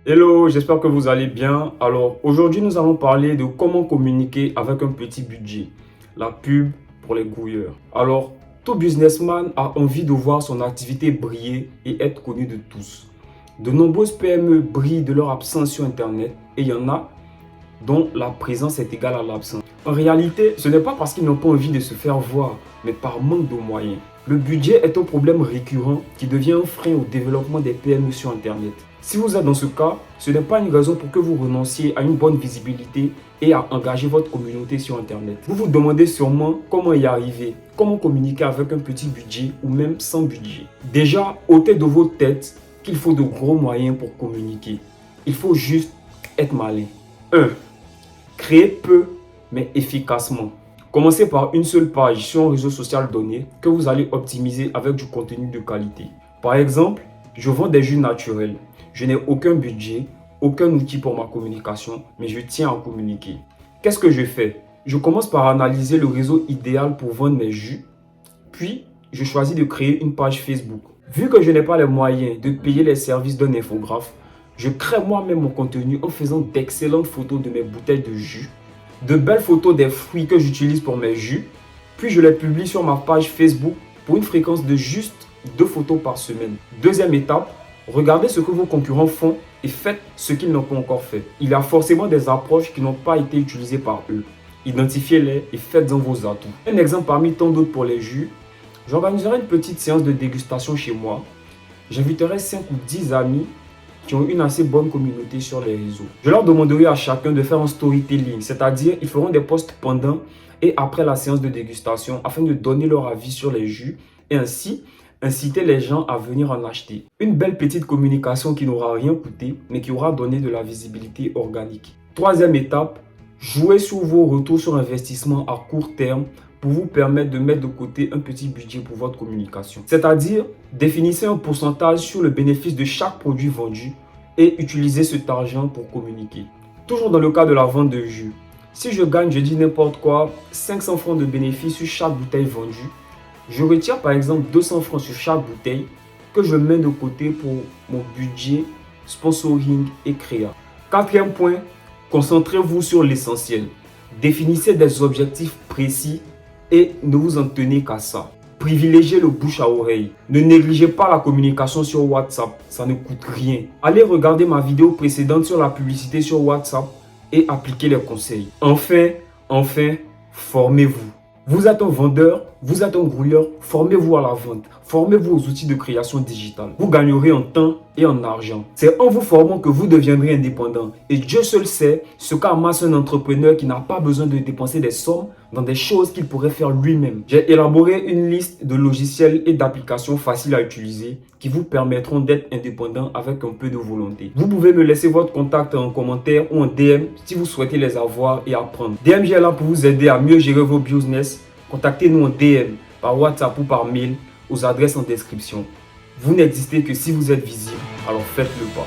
Hello, j'espère que vous allez bien. Alors aujourd'hui nous allons parler de comment communiquer avec un petit budget, la pub pour les grouilleurs. Alors tout businessman a envie de voir son activité briller et être connu de tous. De nombreuses PME brillent de leur absence sur Internet et il y en a dont la présence est égale à l'absence. En réalité, ce n'est pas parce qu'ils n'ont pas envie de se faire voir, mais par manque de moyens. Le budget est un problème récurrent qui devient un frein au développement des PME sur Internet. Si vous êtes dans ce cas, ce n'est pas une raison pour que vous renonciez à une bonne visibilité et à engager votre communauté sur Internet. Vous vous demandez sûrement comment y arriver, comment communiquer avec un petit budget ou même sans budget. Déjà, ôtez de votre tête qu'il faut de gros moyens pour communiquer. Il faut juste être malin. 1. Créez peu mais efficacement. Commencez par une seule page sur un réseau social donné que vous allez optimiser avec du contenu de qualité. Par exemple, je vends des jus naturels. Je n'ai aucun budget, aucun outil pour ma communication, mais je tiens à communiquer. Qu'est-ce que je fais? Je commence par analyser le réseau idéal pour vendre mes jus, puis je choisis de créer une page Facebook. Vu que je n'ai pas les moyens de payer les services d'un infographe, je crée moi-même mon contenu en faisant d'excellentes photos de mes bouteilles de jus, de belles photos des fruits que j'utilise pour mes jus, puis je les publie sur ma page Facebook pour une fréquence de juste 2 photos par semaine. Deuxième étape, regardez ce que vos concurrents font et faites ce qu'ils n'ont pas encore fait. Il y a forcément des approches qui n'ont pas été utilisées par eux. Identifiez-les et faites-en vos atouts. Un exemple parmi tant d'autres pour les jus, j'organiserai une petite séance de dégustation chez moi. J'inviterai 5 ou 10 amis qui ont une assez bonne communauté sur les réseaux. Je leur demanderai à chacun de faire un storytelling, c'est-à-dire ils feront des posts pendant et après la séance de dégustation afin de donner leur avis sur les jus et ainsi inciter les gens à venir en acheter. Une belle petite communication qui n'aura rien coûté mais qui aura donné de la visibilité organique. Troisième étape, jouez sur vos retours sur investissement à court terme pour vous permettre de mettre de côté un petit budget pour votre communication. C'est-à-dire, définissez un pourcentage sur le bénéfice de chaque produit vendu et utilisez cet argent pour communiquer. Toujours dans le cas de la vente de jus, si je gagne, je dis n'importe quoi, 500 francs de bénéfice sur chaque bouteille vendue, je retire par exemple 200 francs sur chaque bouteille que je mets de côté pour mon budget, sponsoring et créa. Quatrième point, concentrez-vous sur l'essentiel. Définissez des objectifs précis et ne vous en tenez qu'à ça. Privilégiez le bouche à oreille. Ne négligez pas la communication sur WhatsApp, ça ne coûte rien. Allez regarder ma vidéo précédente sur la publicité sur WhatsApp et appliquez les conseils. Enfin, formez-vous. Vous êtes un vendeur, vous êtes un grouilleur, formez-vous à la vente, formez-vous aux outils de création digitale. Vous gagnerez en temps et en argent. C'est en vous formant que vous deviendrez indépendant. Et Dieu seul sait ce qu'amasse un entrepreneur qui n'a pas besoin de dépenser des sommes dans des choses qu'il pourrait faire lui-même. J'ai élaboré une liste de logiciels et d'applications faciles à utiliser qui vous permettront d'être indépendant avec un peu de volonté. Vous pouvez me laisser votre contact en commentaire ou en DM si vous souhaitez les avoir et apprendre. DMG est là pour vous aider à mieux gérer vos business. Contactez-nous en DM, par WhatsApp ou par mail aux adresses en description. Vous n'existez que si vous êtes visible, alors faites le pas.